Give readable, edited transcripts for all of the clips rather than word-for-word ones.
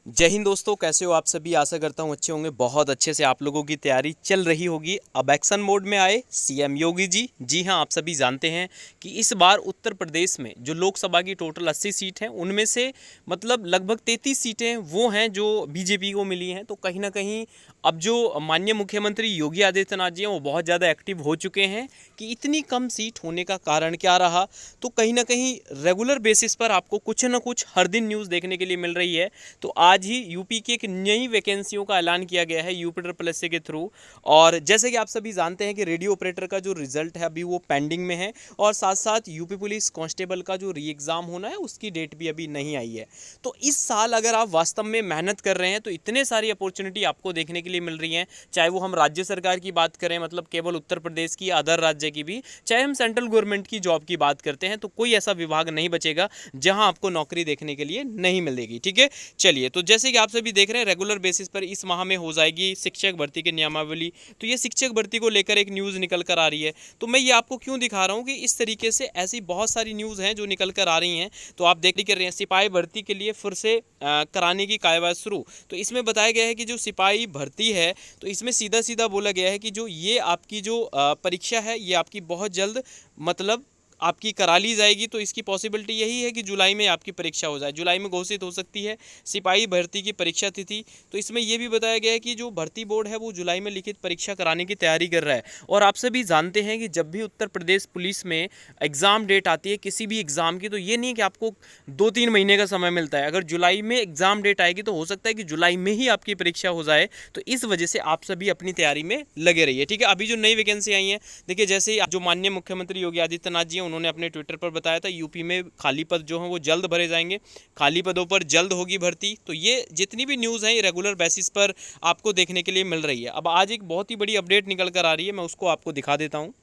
जय हिंद दोस्तों, कैसे हो आप सभी। आशा करता हूँ अच्छे होंगे। बहुत अच्छे से आप लोगों की तैयारी चल रही होगी। अब एक्शन मोड में आए सीएम योगी जी। जी हाँ, आप सभी जानते हैं कि इस बार उत्तर प्रदेश में जो लोकसभा की टोटल 80 सीट हैं, उनमें से मतलब लगभग 33 सीटें वो हैं जो बीजेपी को मिली हैं। तो कहीं ना कहीं अब जो माननीय मुख्यमंत्री योगी आदित्यनाथ जी हैं वो बहुत ज़्यादा एक्टिव हो चुके हैं कि इतनी कम सीट होने का कारण क्या रहा। तो कहीं ना कहीं रेगुलर बेसिस पर आपको कुछ ना कुछ हर दिन न्यूज़ देखने के लिए मिल रही है। तो आज ही यूपी की एक नई वैकेंसियों का ऐलान किया गया है यूपीटर प्लस के थ्रू। और जैसे कि आप सभी जानते हैं कि रेडियो ऑपरेटर का जो रिजल्ट है अभी वो पेंडिंग में है, और साथ साथ यूपी पुलिस कांस्टेबल का जो री एग्ज़ाम होना है उसकी डेट भी अभी नहीं आई है। तो इस साल अगर आप वास्तव में मेहनत कर रहे हैं तो इतने सारी अपॉर्चुनिटी आपको देखने के लिए मिल रही हैं। चाहे वो हम राज्य सरकार की बात करें, मतलब केवल उत्तर प्रदेश की, अदर राज्य की भी, चाहे हम सेंट्रल गवर्नमेंट की जॉब की बात करते हैं, तो कोई ऐसा विभाग नहीं बचेगा जहां आपको नौकरी देखने के लिए नहीं मिलेगी। ठीक है, चलिए। तो जैसे कि आप सभी देख रहे हैं, रेगुलर बेसिस पर इस माह में हो जाएगी शिक्षक भर्ती की नियमावली। तो ये शिक्षक भर्ती को लेकर एक न्यूज़ निकल कर आ रही है। तो मैं ये आपको क्यों दिखा रहा हूँ कि इस तरीके से ऐसी बहुत सारी न्यूज़ हैं जो निकल कर आ रही हैं। तो आप देख कर रहे हैं सिपाही भर्ती के लिए फिर से कराने की कार्यवाही शुरू। तो इसमें बताया गया है कि जो सिपाही भर्ती है, तो इसमें सीधा सीधा बोला गया है कि जो ये आपकी जो परीक्षा है ये आपकी बहुत जल्द मतलब आपकी करा ली जाएगी। तो इसकी पॉसिबिलिटी यही है कि जुलाई में आपकी परीक्षा हो जाए, जुलाई में घोषित हो सकती है सिपाही भर्ती की परीक्षा तिथि। तो इसमें यह भी बताया गया है कि जो भर्ती बोर्ड है वो जुलाई में लिखित परीक्षा कराने की तैयारी कर रहा है। और आप सभी जानते हैं कि जब भी उत्तर प्रदेश पुलिस में एग्ज़ाम डेट आती है किसी भी एग्ज़ाम की, तो ये नहीं कि आपको 2-3 महीने का समय मिलता है। अगर जुलाई में एग्ज़ाम डेट आएगी तो हो सकता है कि जुलाई में ही आपकी परीक्षा हो जाए। तो इस वजह से आप सभी अपनी तैयारी में लगे रहिए। ठीक है, अभी जो नई वैकेंसी आई है, देखिए जैसे जो माननीय मुख्यमंत्री योगी आदित्यनाथ जी हैं उन्होंने अपने ट्विटर पर बताया था यूपी में खाली पद जो हैं वो जल्द भरे जाएंगे, खाली पदों पर जल्द होगी भर्ती। तो ये जितनी भी न्यूज़ हैं ये रेगुलर बेसिस पर आपको देखने के लिए मिल रही है। अब आज एक बहुत ही बड़ी अपडेट निकल कर आ रही है, मैं उसको आपको दिखा देता हूँ।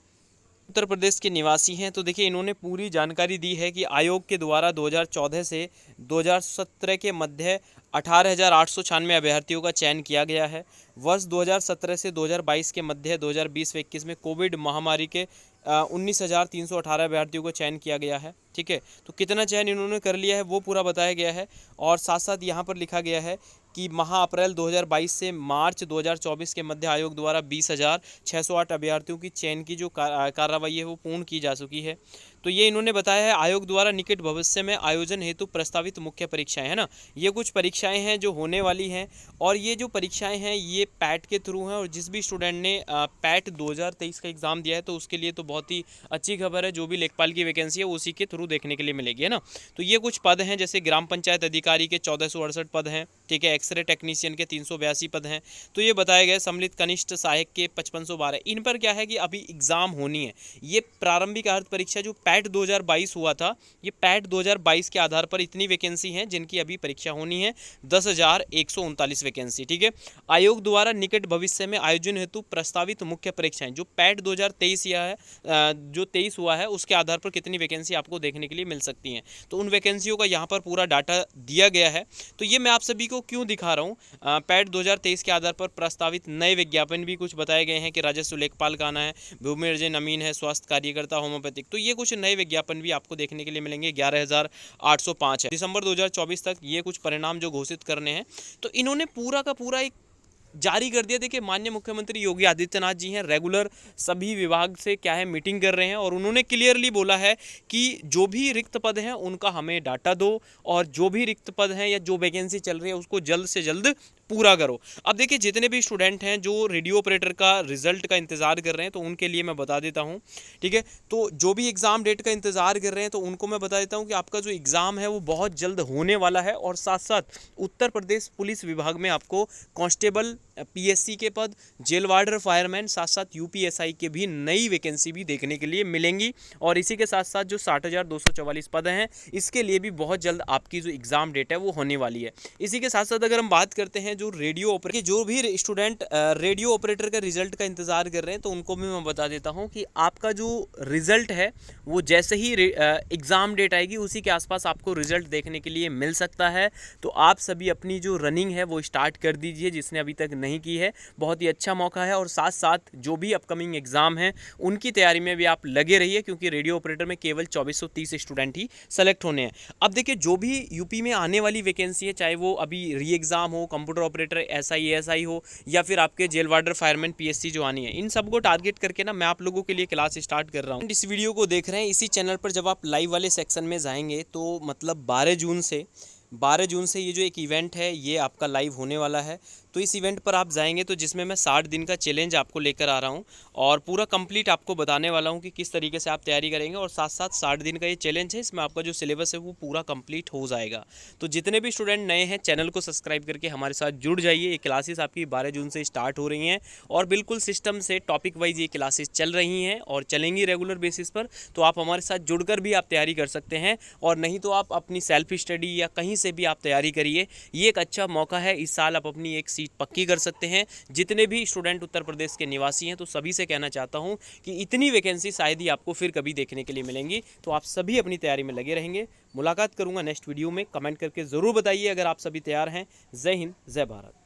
उत्तर प्रदेश के निवासी हैं, तो देखिए इन्होंने पूरी जानकारी दी है कि आयोग के द्वारा 2014 से 2017 के मध्य 18,896 अभ्यर्थियों का चयन किया गया है। वर्ष 2017 से 2022 के मध्य 2020-21 में कोविड महामारी के 19,318 अभ्यर्थियों को चयन किया गया है। ठीक है, तो कितना चयन इन्होंने कर लिया है वो पूरा बताया गया है। और साथ साथ यहाँ पर लिखा गया है कि माह अप्रैल 2022 से मार्च 2024 के मध्य आयोग द्वारा 20,608 अभ्यर्थियों की चयन की जो कार्रवाई है वो पूर्ण की जा चुकी है। तो ये इन्होंने बताया है आयोग द्वारा निकट भविष्य में आयोजन हेतु प्रस्तावित मुख्य परीक्षाएं है ना, ये कुछ परीक्षाएं हैं जो होने वाली हैं। और ये जो परीक्षाएं हैं ये पैट के थ्रू हैं, और जिस भी स्टूडेंट ने पैट 2023 का एग्ज़ाम दिया है तो उसके लिए तो बहुत ही अच्छी खबर है। जो भी लेखपाल की वैकेंसी है उसी के थ्रू देखने के लिए मिलेगी, है ना। तो ये कुछ पद हैं, जैसे ग्राम पंचायत अधिकारी के 1468 पद हैं। ठीक है, एक्सरे टेक्नीशियन के 382 पद हैं। तो ये बताया गया सम्मिलित कनिष्ठ सहायक के 5512। इन पर क्या है कि अभी एग्ज़ाम होनी है। ये प्रारंभिक अर्हता परीक्षा जो पैट 2022 हुआ था, ये पैट 2022 के आधार पर इतनी वैकेंसी हैं जिनकी अभी परीक्षा होनी है, 10,139 वैकेंसी। ठीक है, आयोग द्वारा निकट भविष्य में आयोजन हेतु प्रस्तावित मुख्य परीक्षाएं जो पैट 2023 या है जो 23 हुआ है उसके आधार पर कितनी वैकेंसी आपको देखने के लिए मिल सकती हैं। तो उन वैकेंसियों का यहाँ पर पूरा डाटा दिया गया है। तो ये मैं आप सभी को क्यों दिखा रहा हूँ, पैट 2023 के आधार पर प्रस्तावित नए विज्ञापन भी कुछ बताए गए हैं कि राजस्व लेखपाल का आना है, भूमि अर्जन अमीन है, स्वास्थ्य कार्यकर्ता होम्योपैथिक। तो ये कुछ नए विज्ञापन भी आपको देखने के लिए मिलेंगे। 11,805 है। दिसंबर 2024 तक ये कुछ परिणाम जो घोषित करने हैं। तो इन्होंने पूरा का पूरा एक जारी कर दिया। देखिए माननीय मुख्यमंत्री योगी आदित्यनाथ जी हैं, रेगुलर सभी विभाग से क्या है मीटिंग कर रहे हैं, और उन्होंने क्लियरली बोला है कि जो भी रिक्त पद हैं उनका हमें डाटा दो, और जो भी रिक्त पद हैं या जो वैकेंसी चल रही है उसको जल्द से जल्द पूरा करो। अब देखिए जितने भी स्टूडेंट हैं जो रेडियो ऑपरेटर का रिजल्ट का इंतज़ार कर रहे हैं तो उनके लिए मैं बता देता हूं। ठीक है, तो जो भी एग्ज़ाम डेट का इंतज़ार कर रहे हैं तो उनको मैं बता देता हूं कि आपका जो एग्ज़ाम है वो बहुत जल्द होने वाला है। और साथ साथ उत्तर प्रदेश पुलिस विभाग में आपको कांस्टेबल, पीएससी के पद, जेल वार्डर, फायरमैन, साथ साथ यूपीएसआई के भी नई वैकेंसी भी देखने के लिए मिलेंगी। और इसी के साथ साथ जो 60,244 पद हैं इसके लिए भी बहुत जल्द आपकी जो एग्ज़ाम डेट है वो होने वाली है। इसी के साथ साथ अगर हम बात करते हैं जो रेडियो ऑपरेटर, जो भी स्टूडेंट रेडियो ऑपरेटर का रिजल्ट का इंतजार कर रहे हैं तो उनको भी मैं बता देता हूं कि आपका जो रिजल्ट है वो जैसे ही एग्ज़ाम डेट आएगी उसी के आसपास आपको रिजल्ट देखने के लिए मिल सकता है। तो आप सभी अपनी जो रनिंग है वो स्टार्ट कर दीजिए, जिसने अभी तक नहीं की है, बहुत ही अच्छा मौका है। और साथ साथ जो भी अपकमिंग एग्ज़ाम हैं उनकी तैयारी में भी आप लगे रहिए, क्योंकि रेडियो ऑपरेटर में केवल 2430 स्टूडेंट ही सेलेक्ट होने हैं। अब देखिए, जो भी यूपी में आने वाली वैकेंसी है, चाहे वो अभी री एग्ज़ाम हो, कंप्यूटर ऑपरेटर, एसआई एएसआई हो, या फिर आपके जेल वार्डर, फायरमैन, पीएससी जो आनी है, इन सबको टारगेट करके ना मैं आप लोगों के लिए क्लास स्टार्ट कर रहा हूँ। इस वीडियो को देख रहे हैं इसी चैनल पर, जब आप लाइव वाले सेक्शन में जाएंगे तो मतलब 12 जून से ये जो एक इवेंट है ये आपका लाइव होने वाला है। तो इस इवेंट पर आप जाएंगे तो जिसमें मैं 60 दिन का चैलेंज आपको लेकर आ रहा हूँ और पूरा कंप्लीट आपको बताने वाला हूँ कि किस तरीके से आप तैयारी करेंगे। और साथ साथ 60 दिन का ये चैलेंज है, इसमें आपका जो सिलेबस है वो पूरा कंप्लीट हो जाएगा। तो जितने भी स्टूडेंट नए हैं, चैनल को सब्सक्राइब करके हमारे साथ जुड़ जाइए। ये क्लासेस आपकी 12 जून से स्टार्ट हो रही हैं और बिल्कुल सिस्टम से टॉपिक वाइज ये क्लासेस चल रही हैं और चलेंगी रेगुलर बेसिस पर। तो आप हमारे साथ जुड़कर भी आप तैयारी कर सकते हैं, और नहीं तो आप अपनी सेल्फ स्टडी या कहीं से भी आप तैयारी करिए। ये एक अच्छा मौका है, इस साल आप अपनी एक सीट पक्की कर सकते हैं। जितने भी स्टूडेंट उत्तर प्रदेश के निवासी हैं, तो सभी से कहना चाहता हूं कि इतनी वैकेंसी शायद ही आपको फिर कभी देखने के लिए मिलेंगी। तो आप सभी अपनी तैयारी में लगे रहेंगे। मुलाकात करूंगा नेक्स्ट वीडियो में। कमेंट करके ज़रूर बताइए अगर आप सभी तैयार हैं। जय हिंद, जय भारत।